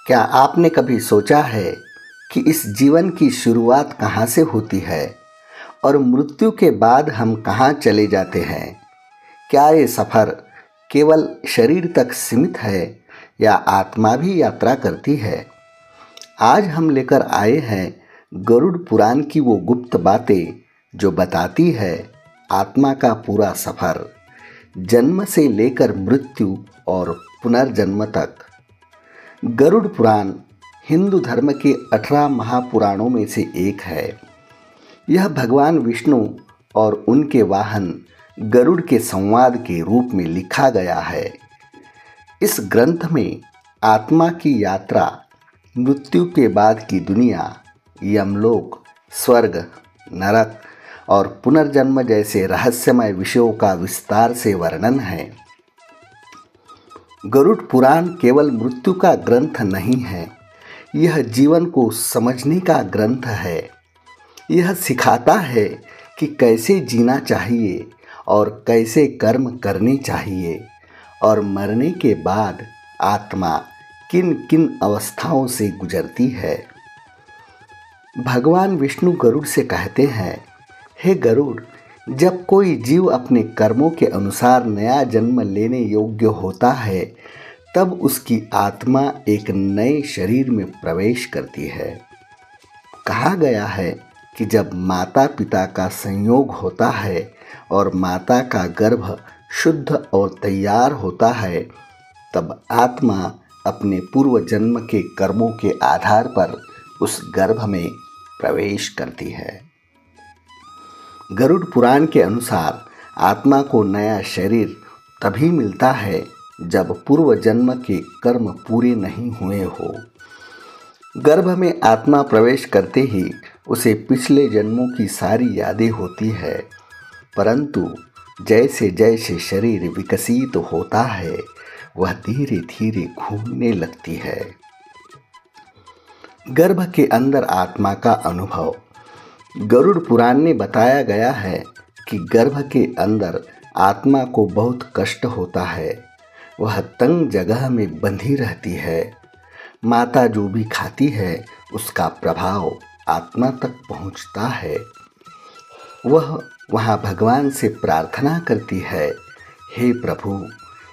क्या आपने कभी सोचा है कि इस जीवन की शुरुआत कहाँ से होती है और मृत्यु के बाद हम कहाँ चले जाते हैं? क्या ये सफ़र केवल शरीर तक सीमित है या आत्मा भी यात्रा करती है? आज हम लेकर आए हैं गरुड़ पुराण की वो गुप्त बातें जो बताती है आत्मा का पूरा सफ़र, जन्म से लेकर मृत्यु और पुनर्जन्म तक। गरुड़ पुराण हिंदू धर्म के 18 महापुराणों में से एक है। यह भगवान विष्णु और उनके वाहन गरुड़ के संवाद के रूप में लिखा गया है। इस ग्रंथ में आत्मा की यात्रा, मृत्यु के बाद की दुनिया, यमलोक, स्वर्ग, नरक और पुनर्जन्म जैसे रहस्यमय विषयों का विस्तार से वर्णन है। गरुड़ पुराण केवल मृत्यु का ग्रंथ नहीं है, यह जीवन को समझने का ग्रंथ है। यह सिखाता है कि कैसे जीना चाहिए और कैसे कर्म करने चाहिए और मरने के बाद आत्मा किन किन अवस्थाओं से गुजरती है। भगवान विष्णु गरुड़ से कहते हैं, हे गरुड़, जब कोई जीव अपने कर्मों के अनुसार नया जन्म लेने योग्य होता है, तब उसकी आत्मा एक नए शरीर में प्रवेश करती है। कहा गया है कि जब माता पिता का संयोग होता है और माता का गर्भ शुद्ध और तैयार होता है, तब आत्मा अपने पूर्व जन्म के कर्मों के आधार पर उस गर्भ में प्रवेश करती है। गरुड़ पुराण के अनुसार आत्मा को नया शरीर तभी मिलता है जब पूर्व जन्म के कर्म पूरे नहीं हुए हो। गर्भ में आत्मा प्रवेश करते ही उसे पिछले जन्मों की सारी यादें होती है, परंतु जैसे जैसे शरीर विकसित होता है वह धीरे धीरे घूमने लगती है। गर्भ के अंदर आत्मा का अनुभव। गरुड़ पुराण में बताया गया है कि गर्भ के अंदर आत्मा को बहुत कष्ट होता है। वह तंग जगह में बंधी रहती है। माता जो भी खाती है उसका प्रभाव आत्मा तक पहुंचता है। वह वहां भगवान से प्रार्थना करती है, हे प्रभु,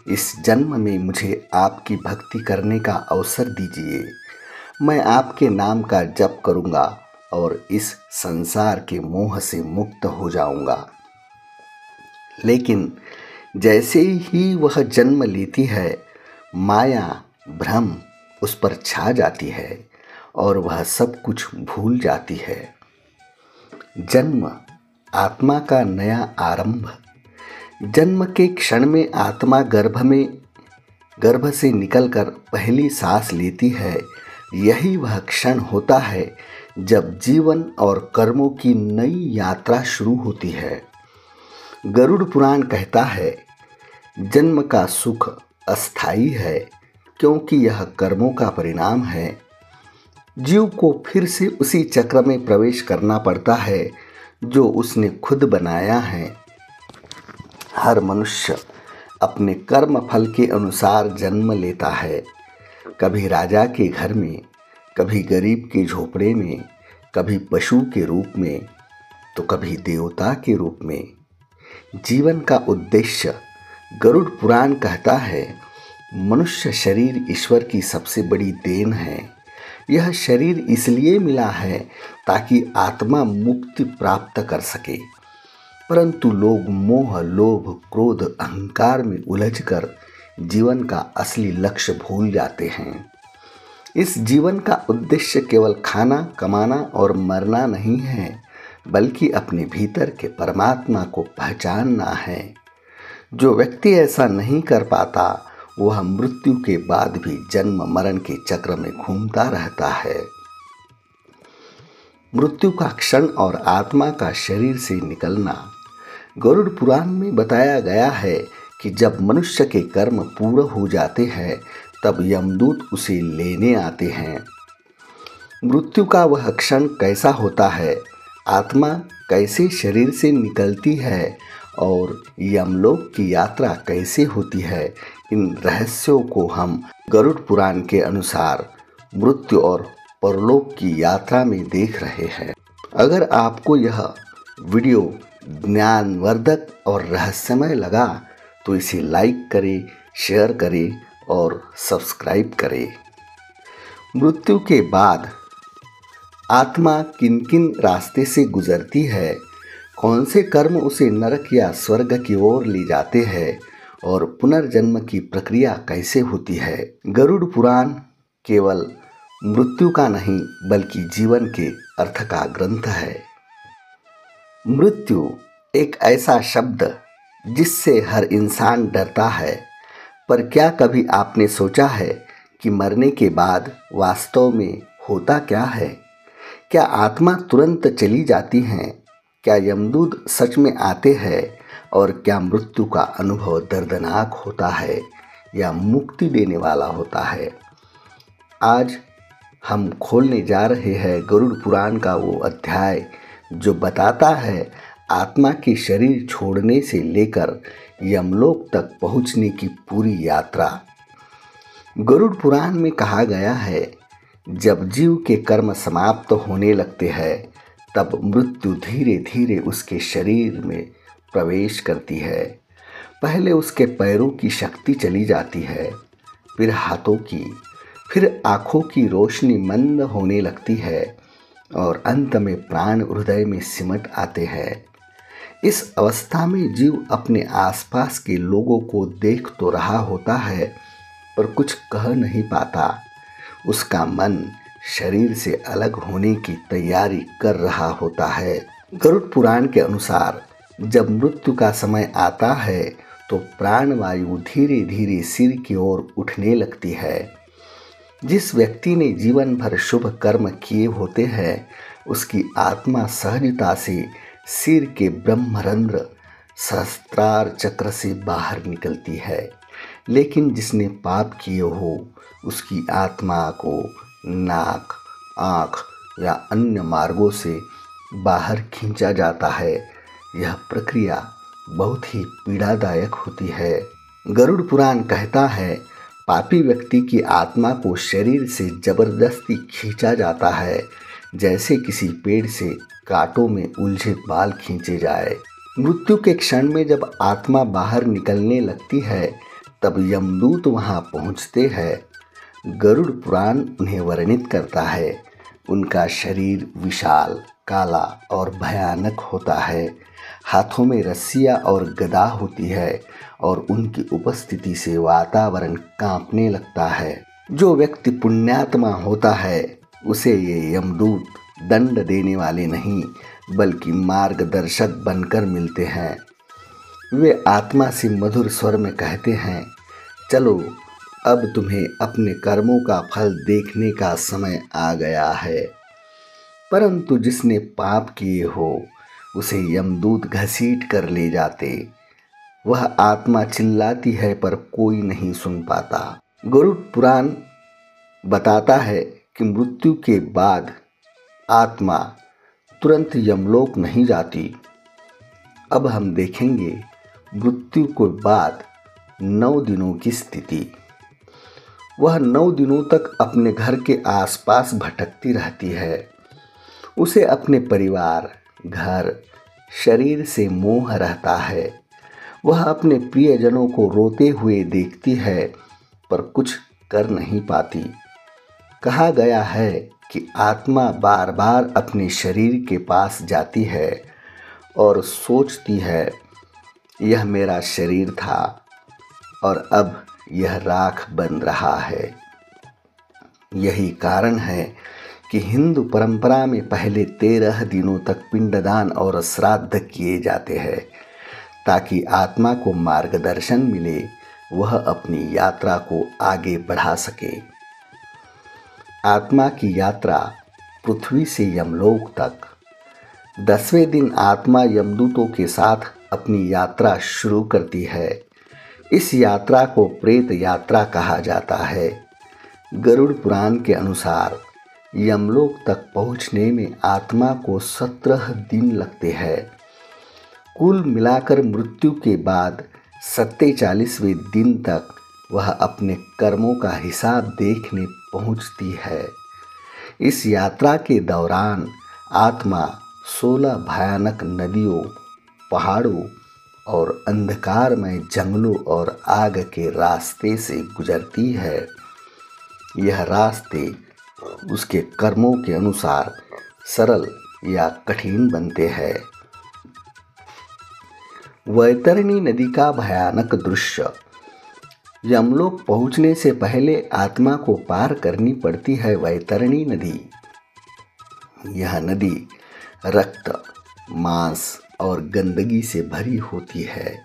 इस जन्म में मुझे आपकी भक्ति करने का अवसर दीजिए। मैं आपके नाम का जप करूंगा और इस संसार के मोह से मुक्त हो जाऊंगा। लेकिन जैसे ही वह जन्म लेती है, माया, भ्रम उस पर छा जाती है और वह सब कुछ भूल जाती है। जन्म, आत्मा का नया आरंभ। जन्म के क्षण में आत्मा गर्भ से निकलकर पहली सांस लेती है। यही वह क्षण होता है जब जीवन और कर्मों की नई यात्रा शुरू होती है। गरुड़ पुराण कहता है, जन्म का सुख अस्थायी है क्योंकि यह कर्मों का परिणाम है। जीव को फिर से उसी चक्र में प्रवेश करना पड़ता है जो उसने खुद बनाया है। हर मनुष्य अपने कर्म फल के अनुसार जन्म लेता है, कभी राजा के घर में, कभी गरीब के झोपड़े में, कभी पशु के रूप में तो कभी देवता के रूप में। जीवन का उद्देश्य, गरुड़ पुराण कहता है, मनुष्य शरीर ईश्वर की सबसे बड़ी देन है। यह शरीर इसलिए मिला है ताकि आत्मा मुक्ति प्राप्त कर सके, परंतु लोग मोह, लोभ, क्रोध, अहंकार में उलझकर जीवन का असली लक्ष्य भूल जाते हैं। इस जीवन का उद्देश्य केवल खाना, कमाना और मरना नहीं है, बल्कि अपने भीतर के परमात्मा को पहचानना है। जो व्यक्ति ऐसा नहीं कर पाता वह मृत्यु के बाद भी जन्म मरण के चक्र में घूमता रहता है। मृत्यु का क्षण और आत्मा का शरीर से निकलना। गरुड़ पुराण में बताया गया है कि जब मनुष्य के कर्म पूरे हो जाते हैं तब यमदूत उसे लेने आते हैं। मृत्यु का वह क्षण कैसा होता है, आत्मा कैसे शरीर से निकलती है और यमलोक की यात्रा कैसे होती है, इन रहस्यों को हम गरुड़ पुराण के अनुसार मृत्यु और परलोक की यात्रा में देख रहे हैं। अगर आपको यह वीडियो ज्ञानवर्धक और रहस्यमय लगा तो इसे लाइक करें, शेयर करें और सब्सक्राइब करें। मृत्यु के बाद आत्मा किन किन रास्ते से गुजरती है, कौन से कर्म उसे नरक या स्वर्ग की ओर ले जाते हैं और पुनर्जन्म की प्रक्रिया कैसे होती है। गरुड़ पुराण केवल मृत्यु का नहीं बल्कि जीवन के अर्थ का ग्रंथ है। मृत्यु एक ऐसा शब्द जिससे हर इंसान डरता है, पर क्या कभी आपने सोचा है कि मरने के बाद वास्तव में होता क्या है? क्या आत्मा तुरंत चली जाती हैं? क्या यमदूत सच में आते हैं? और क्या मृत्यु का अनुभव दर्दनाक होता है या मुक्ति देने वाला होता है? आज हम खोलने जा रहे हैं गरुड़ पुराण का वो अध्याय जो बताता है आत्मा के शरीर छोड़ने से लेकर यमलोक तक पहुंचने की पूरी यात्रा। गरुड़ पुराण में कहा गया है, जब जीव के कर्म समाप्त होने लगते हैं तब मृत्यु धीरे धीरे उसके शरीर में प्रवेश करती है। पहले उसके पैरों की शक्ति चली जाती है, फिर हाथों की, फिर आँखों की रोशनी मंद होने लगती है और अंत में प्राण हृदय में सिमट आते हैं। इस अवस्था में जीव अपने आसपास के लोगों को देख तो रहा होता है पर कुछ कह नहीं पाता। उसका मन शरीर से अलग होने की तैयारी कर रहा होता है। गरुड़ पुराण के अनुसार जब मृत्यु का समय आता है तो प्राणवायु धीरे धीरे सिर की ओर उठने लगती है। जिस व्यक्ति ने जीवन भर शुभ कर्म किए होते हैं उसकी आत्मा सहजता से सिर के ब्रह्मरंध्र सहस्त्रार चक्र से बाहर निकलती है, लेकिन जिसने पाप किए हो उसकी आत्मा को नाक, आँख या अन्य मार्गों से बाहर खींचा जाता है। यह प्रक्रिया बहुत ही पीड़ादायक होती है। गरुड़ पुराण कहता है, पापी व्यक्ति की आत्मा को शरीर से जबरदस्ती खींचा जाता है, जैसे किसी पेड़ से कांटों में उलझे बाल खींचे जाए। मृत्यु के क्षण में जब आत्मा बाहर निकलने लगती है तब यमदूत वहां पहुंचते हैं। गरुड़ पुराण उन्हें वर्णित करता है। उनका शरीर विशाल, काला और भयानक होता है। हाथों में रस्सियाँ और गदा होती है और उनकी उपस्थिति से वातावरण कांपने लगता है। जो व्यक्ति पुण्यात्मा होता है उसे ये यमदूत दंड देने वाले नहीं बल्कि मार्गदर्शक बनकर मिलते हैं। वे आत्मा से मधुर स्वर में कहते हैं, चलो अब तुम्हें अपने कर्मों का फल देखने का समय आ गया है। परंतु जिसने पाप किए हो उसे यमदूत घसीट कर ले जाते। वह आत्मा चिल्लाती है पर कोई नहीं सुन पाता। गरुड़ पुराण बताता है कि मृत्यु के बाद आत्मा तुरंत यमलोक नहीं जाती। अब हम देखेंगे मृत्यु के बाद 9 दिनों की स्थिति। वह 9 दिनों तक अपने घर के आसपास भटकती रहती है। उसे अपने परिवार, घर, शरीर से मोह रहता है। वह अपने प्रियजनों को रोते हुए देखती है पर कुछ कर नहीं पाती। कहा गया है कि आत्मा बार बार अपने शरीर के पास जाती है और सोचती है, यह मेरा शरीर था और अब यह राख बन रहा है। यही कारण है कि हिंदू परंपरा में पहले 13 दिनों तक पिंडदान और श्राद्ध किए जाते हैं ताकि आत्मा को मार्गदर्शन मिले, वह अपनी यात्रा को आगे बढ़ा सके। आत्मा की यात्रा पृथ्वी से यमलोक तक। 10वें दिन आत्मा यमदूतों के साथ अपनी यात्रा शुरू करती है। इस यात्रा को प्रेत यात्रा कहा जाता है। गरुड़ पुराण के अनुसार यमलोक तक पहुंचने में आत्मा को 17 दिन लगते हैं। कुल मिलाकर मृत्यु के बाद 47वें दिन तक वह अपने कर्मों का हिसाब देखने पहुंचती है। इस यात्रा के दौरान आत्मा 16 भयानक नदियों, पहाड़ों और अंधकारमय जंगलों और आग के रास्ते से गुजरती है। यह रास्ते उसके कर्मों के अनुसार सरल या कठिन बनते हैं। वैतरणी नदी का भयानक दृश्य। यमलोक पहुंचने से पहले आत्मा को पार करनी पड़ती है वैतरणी नदी। यह नदी रक्त, मांस और गंदगी से भरी होती है।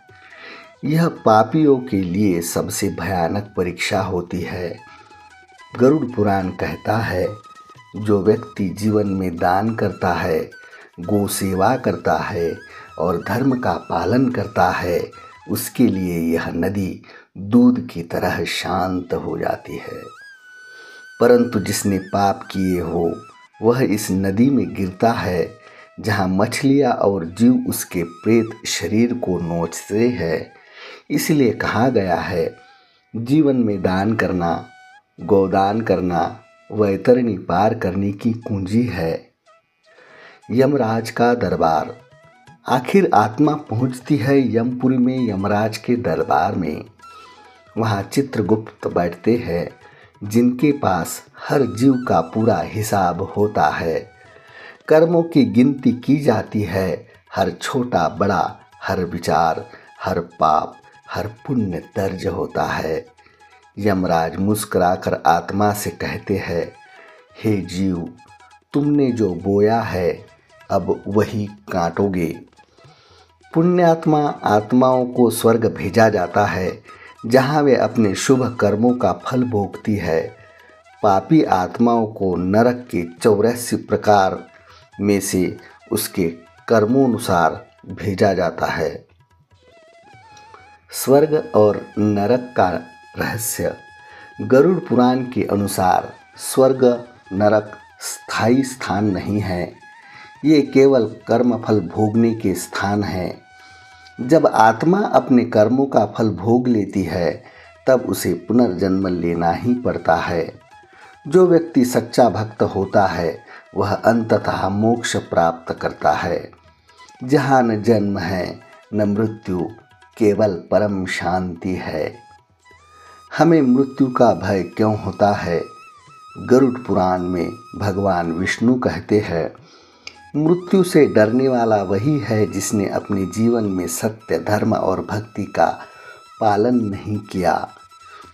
यह पापियों के लिए सबसे भयानक परीक्षा होती है। गरुड़ पुराण कहता है, जो व्यक्ति जीवन में दान करता है, गो सेवा करता है और धर्म का पालन करता है, उसके लिए यह नदी दूध की तरह शांत हो जाती है। परंतु जिसने पाप किए हो वह इस नदी में गिरता है, जहाँ मछलियाँ और जीव उसके प्रेत शरीर को नोचते हैं। इसलिए कहा गया है, जीवन में दान करना, गोदान करना वैतरणी पार करने की कुंजी है। यमराज का दरबार। आखिर आत्मा पहुंचती है यमपुरी में यमराज के दरबार में। वहाँ चित्रगुप्त बैठते हैं, जिनके पास हर जीव का पूरा हिसाब होता है। कर्मों की गिनती की जाती है, हर छोटा बड़ा, हर विचार, हर पाप, हर पुण्य दर्ज होता है। यमराज मुस्कुराकर आत्मा से कहते हैं, हे जीव, तुमने जो बोया है अब वही काटोगे। पुण्यात्मा आत्माओं को स्वर्ग भेजा जाता है, जहाँ वे अपने शुभ कर्मों का फल भोगती है। पापी आत्माओं को नरक के 84 प्रकार में से उसके कर्मोनुसार भेजा जाता है। स्वर्ग और नरक का रहस्य। गरुड़ पुराण के अनुसार स्वर्ग नरक स्थायी स्थान नहीं है, ये केवल कर्मफल भोगने के स्थान हैं। जब आत्मा अपने कर्मों का फल भोग लेती है, तब उसे पुनर्जन्म लेना ही पड़ता है। जो व्यक्ति सच्चा भक्त होता है वह अंततः मोक्ष प्राप्त करता है, जहाँ न जन्म है न मृत्यु, केवल परम शांति है। हमें मृत्यु का भय क्यों होता है? गरुड़ पुराण में भगवान विष्णु कहते हैं, मृत्यु से डरने वाला वही है जिसने अपने जीवन में सत्य, धर्म और भक्ति का पालन नहीं किया।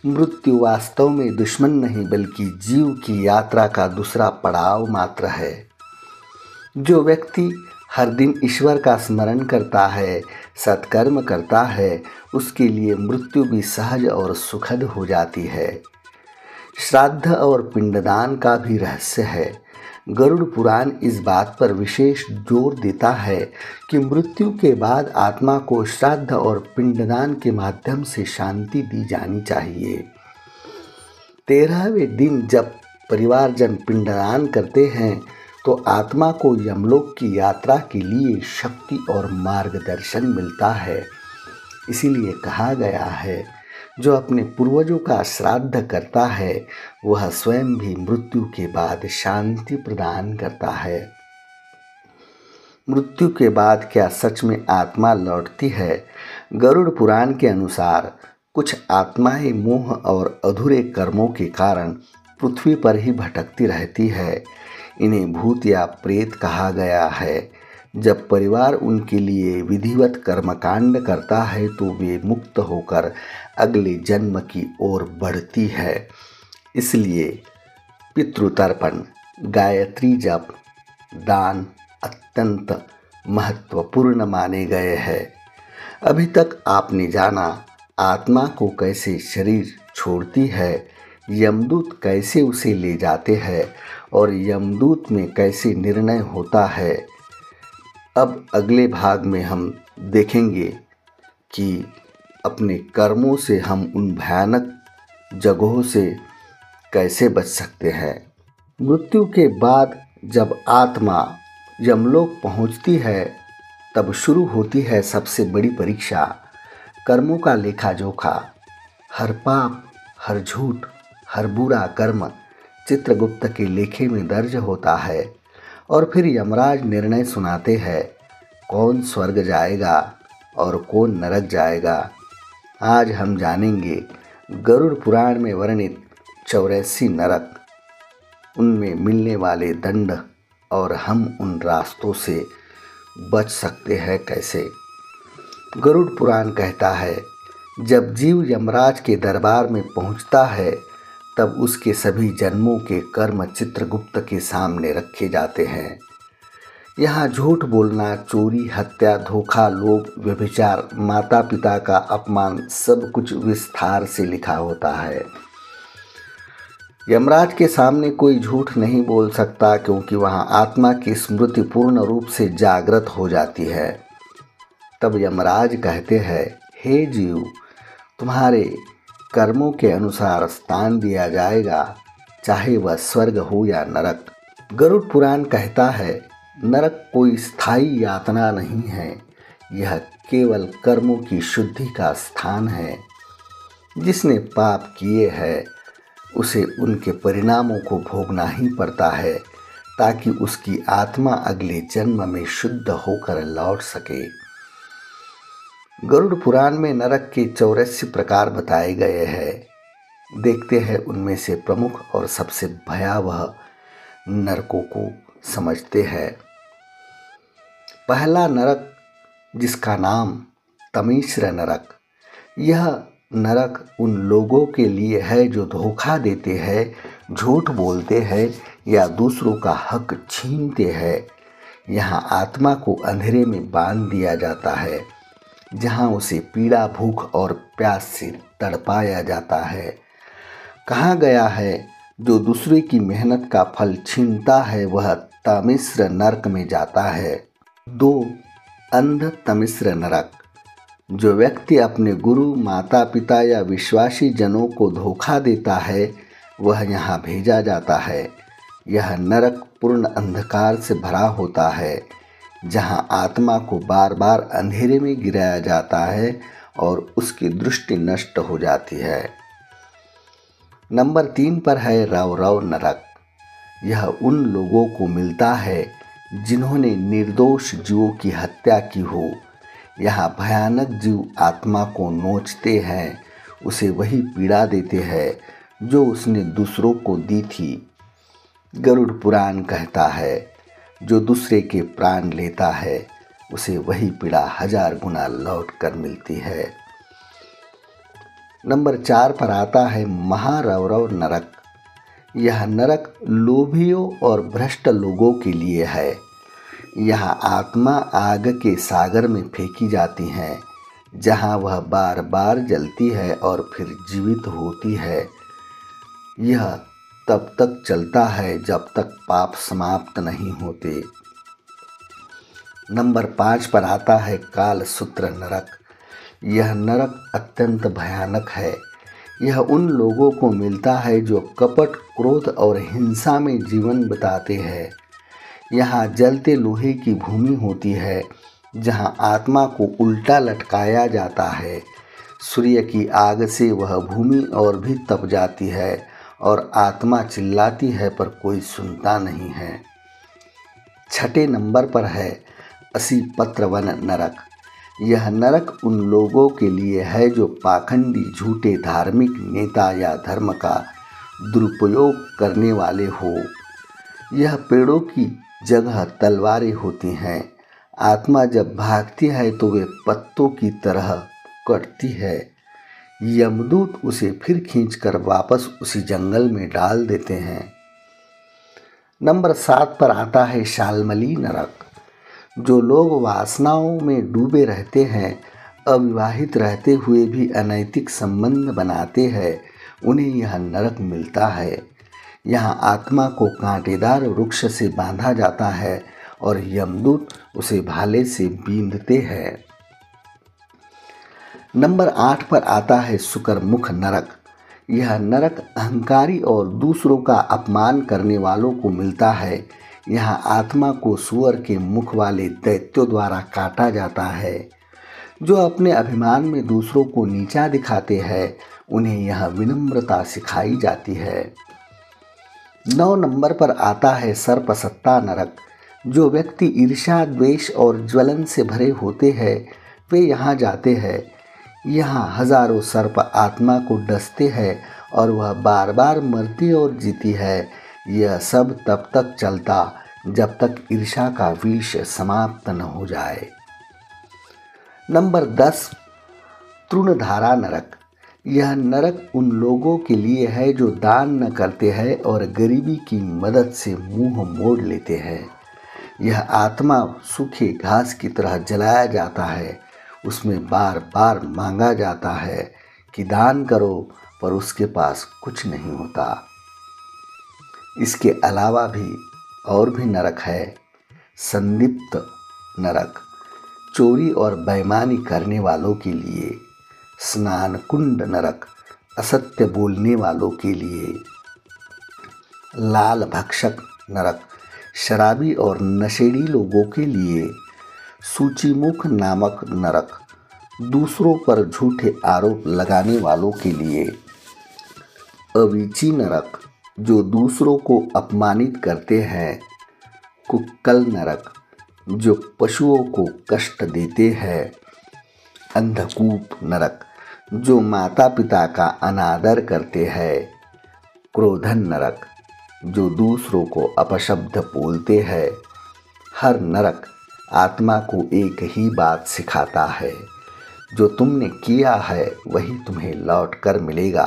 मृत्यु वास्तव में दुश्मन नहीं बल्कि जीव की यात्रा का दूसरा पड़ाव मात्र है। जो व्यक्ति हर दिन ईश्वर का स्मरण करता है, सत्कर्म करता है, उसके लिए मृत्यु भी सहज और सुखद हो जाती है। श्राद्ध और पिंडदान का भी रहस्य है। गरुड़ पुराण इस बात पर विशेष जोर देता है कि मृत्यु के बाद आत्मा को श्राद्ध और पिंडदान के माध्यम से शांति दी जानी चाहिए। 13वें दिन जब परिवारजन पिंडदान करते हैं तो आत्मा को यमलोक की यात्रा के लिए शक्ति और मार्गदर्शन मिलता है। इसीलिए कहा गया है, जो अपने पूर्वजों का श्राद्ध करता है वह स्वयं भी मृत्यु के बाद शांति प्रदान करता है। मृत्यु के बाद क्या सच में आत्मा लौटती है? गरुड़ पुराण के अनुसार कुछ आत्माएं मोह और अधूरे कर्मों के कारण पृथ्वी पर ही भटकती रहती है। इन्हें भूत या प्रेत कहा गया है। जब परिवार उनके लिए विधिवत कर्मकांड करता है तो वे मुक्त होकर अगले जन्म की ओर बढ़ती है। इसलिए पितृतर्पण, गायत्री जप, दान अत्यंत महत्वपूर्ण माने गए हैं। अभी तक आपने जाना आत्मा को कैसे शरीर छोड़ती है, यमदूत कैसे उसे ले जाते हैं और यमदूत में कैसे निर्णय होता है। अब अगले भाग में हम देखेंगे कि अपने कर्मों से हम उन भयानक जगहों से कैसे बच सकते हैं। मृत्यु के बाद जब आत्मा यमलोक पहुंचती है तब शुरू होती है सबसे बड़ी परीक्षा, कर्मों का लेखा जोखा। हर पाप, हर झूठ, हर बुरा कर्म चित्रगुप्त के लेखे में दर्ज होता है। और फिर यमराज निर्णय सुनाते हैं, कौन स्वर्ग जाएगा और कौन नरक जाएगा। आज हम जानेंगे गरुड़ पुराण में वर्णित 84 नरक, उनमें मिलने वाले दंड और हम उन रास्तों से बच सकते हैं कैसे। गरुड़ पुराण कहता है, जब जीव यमराज के दरबार में पहुंचता है तब उसके सभी जन्मों के कर्म चित्रगुप्त के सामने रखे जाते हैं। यहाँ झूठ बोलना, चोरी, हत्या, धोखा, लोभ, व्यभिचार, माता पिता का अपमान, सब कुछ विस्तार से लिखा होता है। यमराज के सामने कोई झूठ नहीं बोल सकता, क्योंकि वहाँ आत्मा की स्मृति पूर्ण रूप से जागृत हो जाती है। तब यमराज कहते हैं, हे जीव, तुम्हारे कर्मों के अनुसार स्थान दिया जाएगा, चाहे वह स्वर्ग हो या नरक। गरुड़ पुराण कहता है, नरक कोई स्थायी यातना नहीं है, यह केवल कर्मों की शुद्धि का स्थान है। जिसने पाप किए हैं उसे उनके परिणामों को भोगना ही पड़ता है, ताकि उसकी आत्मा अगले जन्म में शुद्ध होकर लौट सके। गरुड़ पुराण में नरक के 84 प्रकार बताए गए हैं। देखते हैं उनमें से प्रमुख और सबसे भयावह नरकों को समझते हैं। पहला नरक, जिसका नाम तमिश्र नरक। यह नरक उन लोगों के लिए है जो धोखा देते हैं, झूठ बोलते हैं या दूसरों का हक छीनते हैं। यहाँ आत्मा को अंधेरे में बांध दिया जाता है, जहाँ उसे पीड़ा, भूख और प्यास से तड़पाया जाता है। कहा गया है, जो दूसरे की मेहनत का फल छीनता है वह तमिश्र नरक में जाता है। 2. अंध तमिश्र नरक। जो व्यक्ति अपने गुरु, माता पिता या विश्वासी जनों को धोखा देता है वह यहाँ भेजा जाता है। यह नरक पूर्ण अंधकार से भरा होता है, जहाँ आत्मा को बार बार अंधेरे में गिराया जाता है और उसकी दृष्टि नष्ट हो जाती है। नंबर 3 पर है रव रव नरक। यह उन लोगों को मिलता है जिन्होंने निर्दोष जीवों की हत्या की हो। यहाँ भयानक जीव आत्मा को नोचते हैं, उसे वही पीड़ा देते हैं जो उसने दूसरों को दी थी। गरुड़ पुराण कहता है, जो दूसरे के प्राण लेता है उसे वही पीड़ा 1000 गुना लौट कर मिलती है। नंबर 4 पर आता है महारौरव नरक। यह नरक लोभियों और भ्रष्ट लोगों के लिए है। यहाँ आत्मा आग के सागर में फेंकी जाती है, जहाँ वह बार बार जलती है और फिर जीवित होती है। यह तब तक चलता है जब तक पाप समाप्त नहीं होते। नंबर 5 पर आता है कालसूत्र नरक। यह नरक अत्यंत भयानक है। यह उन लोगों को मिलता है जो कपट, क्रोध और हिंसा में जीवन बिताते हैं। यहाँ जलते लोहे की भूमि होती है, जहाँ आत्मा को उल्टा लटकाया जाता है। सूर्य की आग से वह भूमि और भी तप जाती है और आत्मा चिल्लाती है पर कोई सुनता नहीं है। 6 नंबर पर है असीपत्रवन नरक। यह नरक उन लोगों के लिए है जो पाखंडी, झूठे धार्मिक नेता या धर्म का दुरुपयोग करने वाले हो। यह पेड़ों की जगह तलवारें होती हैं। आत्मा जब भागती है तो वे पत्तों की तरह कटती है। यमदूत उसे फिर खींचकर वापस उसी जंगल में डाल देते हैं। नंबर 7 पर आता है शाल्मली नरक। जो लोग वासनाओं में डूबे रहते हैं, अविवाहित रहते हुए भी अनैतिक संबंध बनाते हैं, उन्हें यह नरक मिलता है। यहाँ आत्मा को कांटेदार वृक्ष से बांधा जाता है और यमदूत उसे भाले से बींधते हैं। नंबर 8 पर आता है शुकरमुख नरक। यह नरक अहंकारी और दूसरों का अपमान करने वालों को मिलता है। यहाँ आत्मा को सुअर के मुख वाले दैत्यों द्वारा काटा जाता है। जो अपने अभिमान में दूसरों को नीचा दिखाते हैं, उन्हें यह विनम्रता सिखाई जाती है। 9 नंबर पर आता है सर्पसत्ता नरक। जो व्यक्ति ईर्ष्या, द्वेष और ज्वलन से भरे होते हैं वे यहाँ जाते हैं। यहाँ हजारों सर्प आत्मा को डसते हैं और वह बार बार मरती और जीती है। यह सब तब तक चलता जब तक ईर्ष्या का विष समाप्त न हो जाए। नंबर 10 तृणधारा नरक। यह नरक उन लोगों के लिए है जो दान न करते हैं और गरीबी की मदद से मुंह मोड़ लेते हैं। यह आत्मा सूखे घास की तरह जलाया जाता है। उसमें बार बार मांगा जाता है कि दान करो, पर उसके पास कुछ नहीं होता। इसके अलावा भी और भी नरक है। संदिप्त नरक, चोरी और बेईमानी करने वालों के लिए। स्नान कुंड नरक, असत्य बोलने वालों के लिए। लाल भक्षक नरक, शराबी और नशेड़ी लोगों के लिए। सूचीमुख नामक नरक, दूसरों पर झूठे आरोप लगाने वालों के लिए। अवीची नरक, जो दूसरों को अपमानित करते हैं। कुक्कल नरक, जो पशुओं को कष्ट देते हैं। अंधकूप नरक, जो माता पिता का अनादर करते हैं। क्रोधन नरक, जो दूसरों को अपशब्द बोलते हैं। हर नरक आत्मा को एक ही बात सिखाता है, जो तुमने किया है वही तुम्हें लौट कर मिलेगा।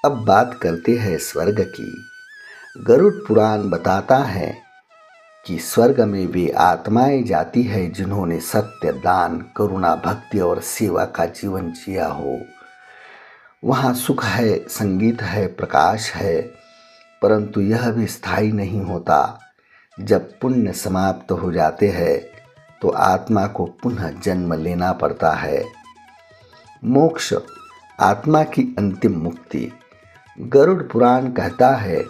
अब बात करते हैं स्वर्ग की। गरुड़ पुराण बताता है कि स्वर्ग में वे आत्माएं जाती है जिन्होंने सत्य, दान, करुणा, भक्ति और सेवा का जीवन जिया हो। वहाँ सुख है, संगीत है, प्रकाश है, परंतु यह भी स्थायी नहीं होता। जब पुण्य समाप्त हो जाते हैं तो आत्मा को पुनः जन्म लेना पड़ता है। मोक्ष, आत्मा की अंतिम मुक्ति। गरुड़ पुराण कहता है,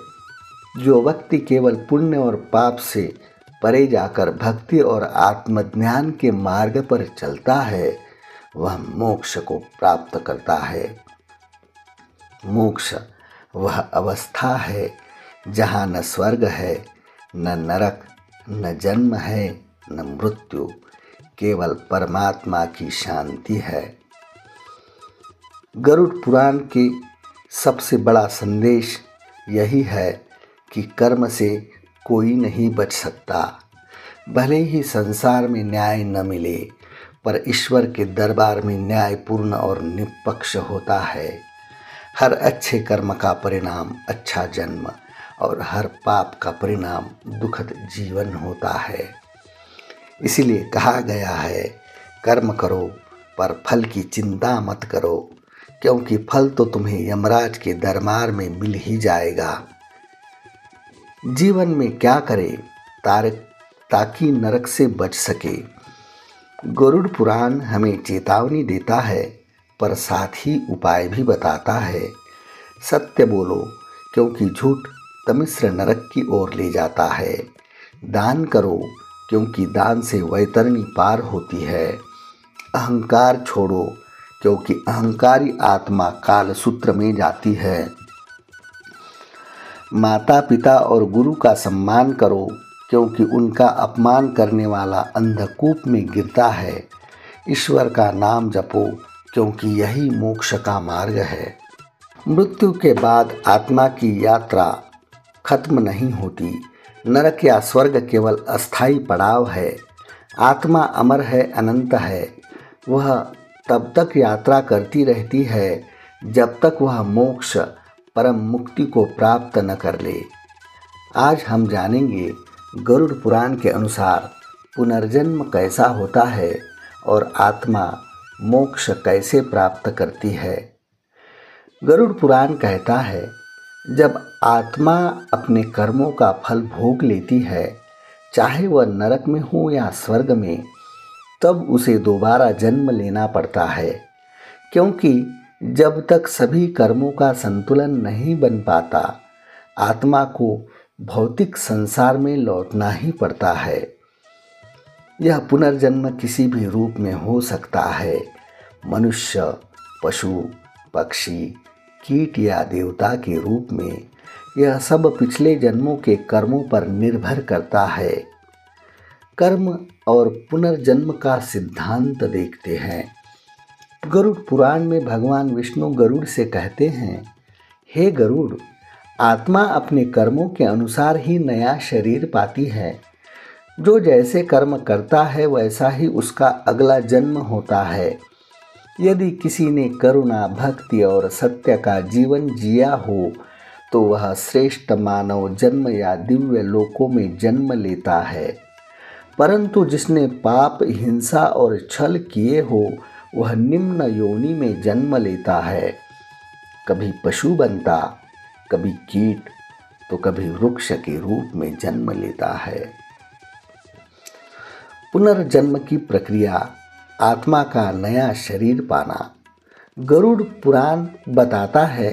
जो व्यक्ति केवल पुण्य और पाप से परे जाकर भक्ति और आत्मज्ञान के मार्ग पर चलता है वह मोक्ष को प्राप्त करता है। मोक्ष वह अवस्था है जहाँ न स्वर्ग है, न नरक, न जन्म है, न मृत्यु, केवल परमात्मा की शांति है। गरुड़ पुराण के सबसे बड़ा संदेश यही है कि कर्म से कोई नहीं बच सकता। भले ही संसार में न्याय न मिले, पर ईश्वर के दरबार में न्याय पूर्ण और निष्पक्ष होता है। हर अच्छे कर्म का परिणाम अच्छा जन्म और हर पाप का परिणाम दुखद जीवन होता है। इसलिए कहा गया है, कर्म करो पर फल की चिंता मत करो, क्योंकि फल तो तुम्हें यमराज के दरबार में मिल ही जाएगा। जीवन में क्या करें ताकि नरक से बच सके। गरुड़ पुराण हमें चेतावनी देता है, पर साथ ही उपाय भी बताता है। सत्य बोलो, क्योंकि झूठ तमिश्र नरक की ओर ले जाता है। दान करो, क्योंकि दान से वैतरणी पार होती है। अहंकार छोड़ो, क्योंकि अहंकारी आत्मा काल सूत्र में जाती है। माता पिता और गुरु का सम्मान करो, क्योंकि उनका अपमान करने वाला अंधकूप में गिरता है। ईश्वर का नाम जपो, क्योंकि यही मोक्ष का मार्ग है। मृत्यु के बाद आत्मा की यात्रा खत्म नहीं होती। नरक या स्वर्ग केवल अस्थायी पड़ाव है। आत्मा अमर है, अनंत है। वह तब तक यात्रा करती रहती है जब तक वह मोक्ष, परम मुक्ति को प्राप्त न कर ले। आज हम जानेंगे गरुड़ पुराण के अनुसार पुनर्जन्म कैसा होता है और आत्मा मोक्ष कैसे प्राप्त करती है। गरुड़ पुराण कहता है, जब आत्मा अपने कर्मों का फल भोग लेती है, चाहे वह नरक में हो या स्वर्ग में, तब उसे दोबारा जन्म लेना पड़ता है, क्योंकि जब तक सभी कर्मों का संतुलन नहीं बन पाता, आत्मा को भौतिक संसार में लौटना ही पड़ता है। यह पुनर्जन्म किसी भी रूप में हो सकता है। मनुष्य, पशु, पक्षी, कीट या देवता के रूप में, यह सब पिछले जन्मों के कर्मों पर निर्भर करता है। कर्म और पुनर्जन्म का सिद्धांत देखते हैं। गरुड़ पुराण में भगवान विष्णु गरुड़ से कहते हैं, हे गरुड़, आत्मा अपने कर्मों के अनुसार ही नया शरीर पाती है। जो जैसे कर्म करता है वैसा ही उसका अगला जन्म होता है। यदि किसी ने करुणा, भक्ति और सत्य का जीवन जिया हो तो वह श्रेष्ठ मानव जन्म या दिव्य लोकों में जन्म लेता है। परंतु जिसने पाप, हिंसा और छल किए हो वह निम्न योनि में जन्म लेता है। कभी पशु बनता, कभी कीट, तो कभी वृक्ष के रूप में जन्म लेता है। पुनर्जन्म की प्रक्रिया, आत्मा का नया शरीर पाना। गरुड़ पुराण बताता है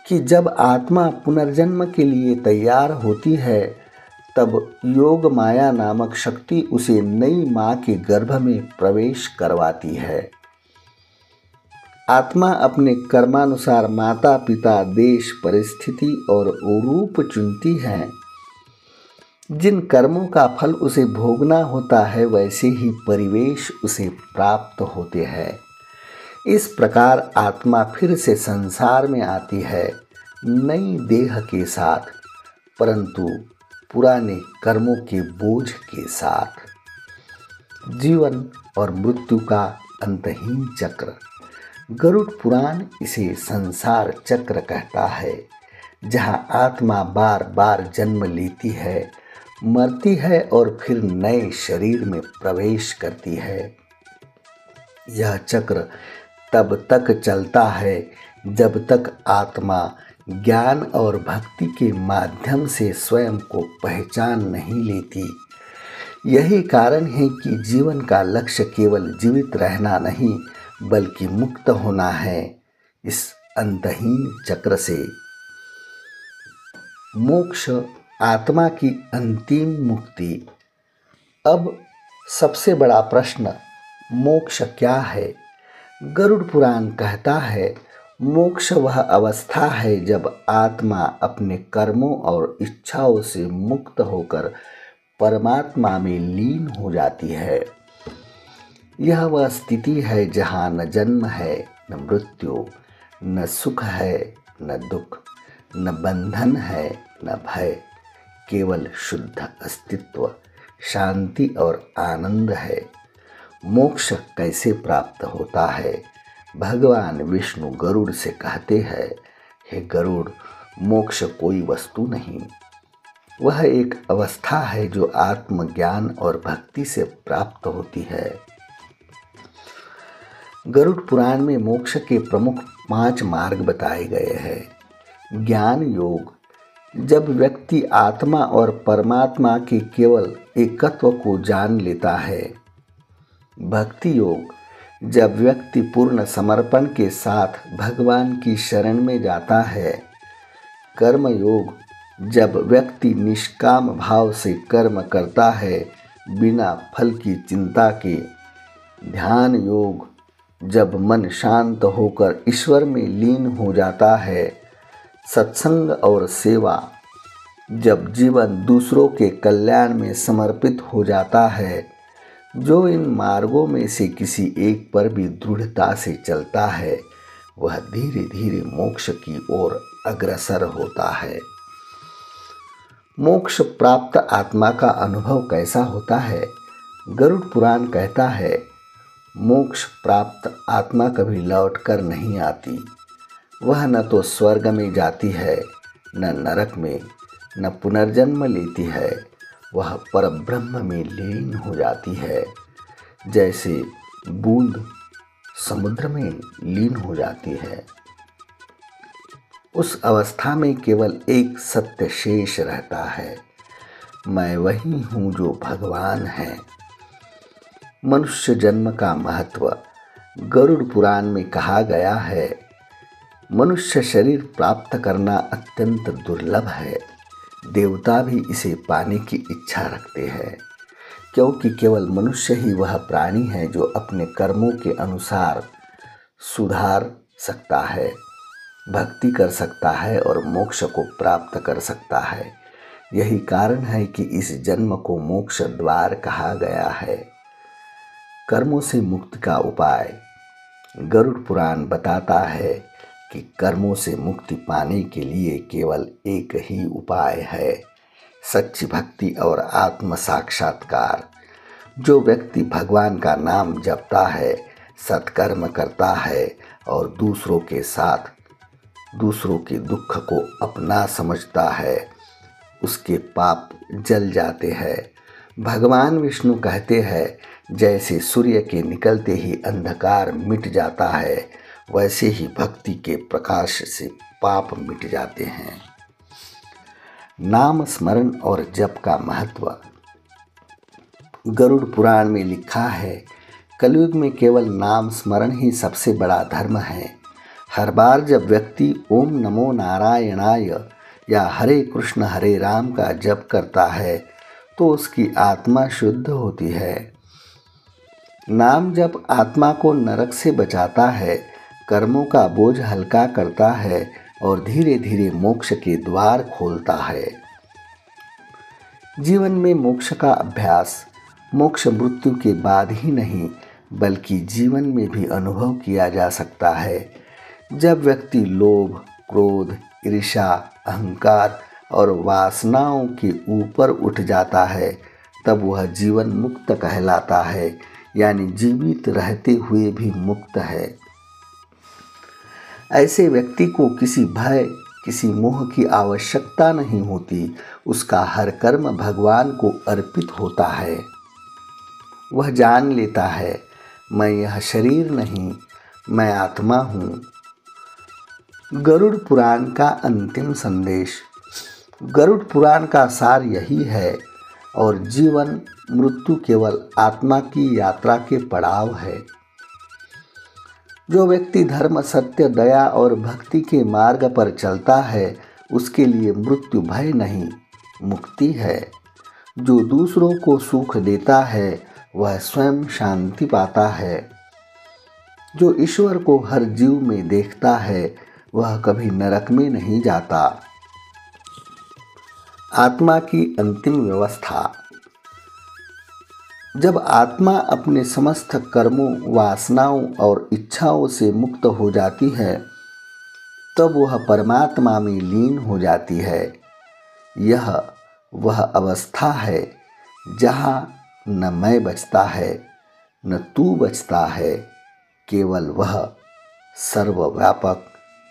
कि जब आत्मा पुनर्जन्म के लिए तैयार होती है तब योग माया नामक शक्ति उसे नई मां के गर्भ में प्रवेश करवाती है। आत्मा अपने कर्मानुसार माता पिता, देश, परिस्थिति और रूप चुनती है। जिन कर्मों का फल उसे भोगना होता है वैसे ही परिवेश उसे प्राप्त होते हैं। इस प्रकार आत्मा फिर से संसार में आती है नई देह के साथ, परंतु पुराने कर्मों के बोझ के साथ। जीवन और मृत्यु का अंतहीन चक्र। गरुड़ पुराण इसे संसार चक्र कहता है, जहां आत्मा बार बार जन्म लेती है, मरती है और फिर नए शरीर में प्रवेश करती है। यह चक्र तब तक चलता है जब तक आत्मा ज्ञान और भक्ति के माध्यम से स्वयं को पहचान नहीं लेती। यही कारण है कि जीवन का लक्ष्य केवल जीवित रहना नहीं बल्कि मुक्त होना है इस अंतहीन चक्र से। मोक्ष, आत्मा की अंतिम मुक्ति। अब सबसे बड़ा प्रश्न, मोक्ष क्या है? गरुड़ पुराण कहता है, मोक्ष वह अवस्था है जब आत्मा अपने कर्मों और इच्छाओं से मुक्त होकर परमात्मा में लीन हो जाती है। यह वह स्थिति है जहाँ न जन्म है, न मृत्यु, न सुख है, न दुख, न बंधन है, न भय, केवल शुद्ध अस्तित्व, शांति और आनंद है। मोक्ष कैसे प्राप्त होता है? भगवान विष्णु गरुड़ से कहते हैं, हे गरुड़, मोक्ष कोई वस्तु नहीं, वह एक अवस्था है जो आत्मज्ञान और भक्ति से प्राप्त होती है। गरुड़ पुराण में मोक्ष के प्रमुख 5 मार्ग बताए गए हैं। ज्ञान योग, जब व्यक्ति आत्मा और परमात्मा के केवल एकत्व को जान लेता है। भक्ति योग, जब व्यक्ति पूर्ण समर्पण के साथ भगवान की शरण में जाता है। कर्म योग, जब व्यक्ति निष्काम भाव से कर्म करता है बिना फल की चिंता के। ध्यान योग, जब मन शांत होकर ईश्वर में लीन हो जाता है। सत्संग और सेवा, जब जीवन दूसरों के कल्याण में समर्पित हो जाता है। जो इन मार्गों में से किसी एक पर भी दृढ़ता से चलता है वह धीरे धीरे मोक्ष की ओर अग्रसर होता है। मोक्ष प्राप्त आत्मा का अनुभव कैसा होता है? गरुड़ पुराण कहता है, मोक्ष प्राप्त आत्मा कभी लौटकर नहीं आती। वह न तो स्वर्ग में जाती है, न नरक में, न पुनर्जन्म लेती है। वह परब्रह्म में लीन हो जाती है, जैसे बूंद समुद्र में लीन हो जाती है। उस अवस्था में केवल एक सत्य शेष रहता है, मैं वही हूँ जो भगवान है। मनुष्य जन्म का महत्व। गरुड़ पुराण में कहा गया है, मनुष्य शरीर प्राप्त करना अत्यंत दुर्लभ है। देवता भी इसे पाने की इच्छा रखते हैं, क्योंकि केवल मनुष्य ही वह प्राणी है जो अपने कर्मों के अनुसार सुधार सकता है, भक्ति कर सकता है और मोक्ष को प्राप्त कर सकता है। यही कारण है कि इस जन्म को मोक्ष द्वार कहा गया है। कर्मों से मुक्ति का उपाय। गरुड़ पुराण बताता है कि कर्मों से मुक्ति पाने के लिए केवल एक ही उपाय है, सच्ची भक्ति और आत्म साक्षात्कार। जो व्यक्ति भगवान का नाम जपता है, सत्कर्म करता है और दूसरों के साथ दूसरों के दुख को अपना समझता है, उसके पाप जल जाते हैं। भगवान विष्णु कहते हैं, जैसे सूर्य के निकलते ही अंधकार मिट जाता है, वैसे ही भक्ति के प्रकाश से पाप मिट जाते हैं। नाम स्मरण और जप का महत्व। गरुड़ पुराण में लिखा है, कलयुग में केवल नाम स्मरण ही सबसे बड़ा धर्म है। हर बार जब व्यक्ति ओम नमो नारायणाय या हरे कृष्ण हरे राम का जप करता है तो उसकी आत्मा शुद्ध होती है। नाम जप आत्मा को नरक से बचाता है, कर्मों का बोझ हल्का करता है और धीरे धीरे मोक्ष के द्वार खोलता है। जीवन में मोक्ष का अभ्यास। मोक्ष मृत्यु के बाद ही नहीं बल्कि जीवन में भी अनुभव किया जा सकता है। जब व्यक्ति लोभ, क्रोध, ईर्ष्या, अहंकार और वासनाओं के ऊपर उठ जाता है तब वह जीवन मुक्त कहलाता है, यानी जीवित रहते हुए भी मुक्त है। ऐसे व्यक्ति को किसी भय, किसी मोह की आवश्यकता नहीं होती। उसका हर कर्म भगवान को अर्पित होता है। वह जान लेता है, मैं यह शरीर नहीं, मैं आत्मा हूँ। गरुड़ पुराण का अंतिम संदेश। गरुड़ पुराण का सार यही है और जीवन मृत्यु केवल आत्मा की यात्रा के पड़ाव है। जो व्यक्ति धर्म, सत्य, दया और भक्ति के मार्ग पर चलता है उसके लिए मृत्यु भय नहीं, मुक्ति है। जो दूसरों को सुख देता है वह स्वयं शांति पाता है। जो ईश्वर को हर जीव में देखता है वह कभी नरक में नहीं जाता। आत्मा की अंतिम व्यवस्था। जब आत्मा अपने समस्त कर्मों, वासनाओं और इच्छाओं से मुक्त हो जाती है तब वह परमात्मा में लीन हो जाती है। यह वह अवस्था है जहाँ न मैं बचता है न तू बचता है, केवल वह सर्वव्यापक,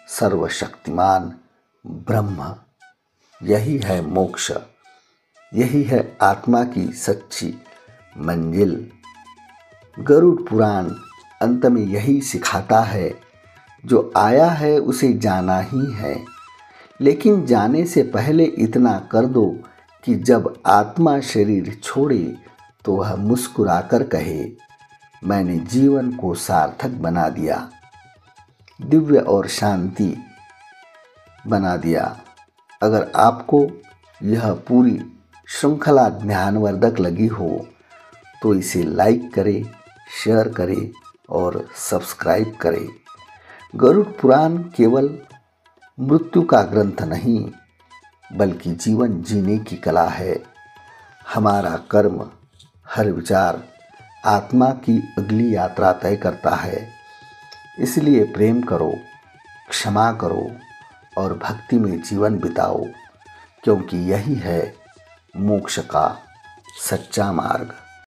सर्वशक्तिमान ब्रह्म। यही है मोक्ष, यही है आत्मा की सच्ची मंजिल। गरुड़ पुराण अंत में यही सिखाता है, जो आया है उसे जाना ही है, लेकिन जाने से पहले इतना कर दो कि जब आत्मा शरीर छोड़े तो वह मुस्कुराकर कहे, मैंने जीवन को सार्थक बना दिया, दिव्य और शांति बना दिया। अगर आपको यह पूरी श्रृंखला ध्यानवर्धक लगी हो तो इसे लाइक करें, शेयर करें और सब्सक्राइब करें। गरुड़ पुराण केवल मृत्यु का ग्रंथ नहीं बल्कि जीवन जीने की कला है। हमारा कर्म, हर विचार आत्मा की अगली यात्रा तय करता है। इसलिए प्रेम करो, क्षमा करो और भक्ति में जीवन बिताओ, क्योंकि यही है मोक्ष का सच्चा मार्ग।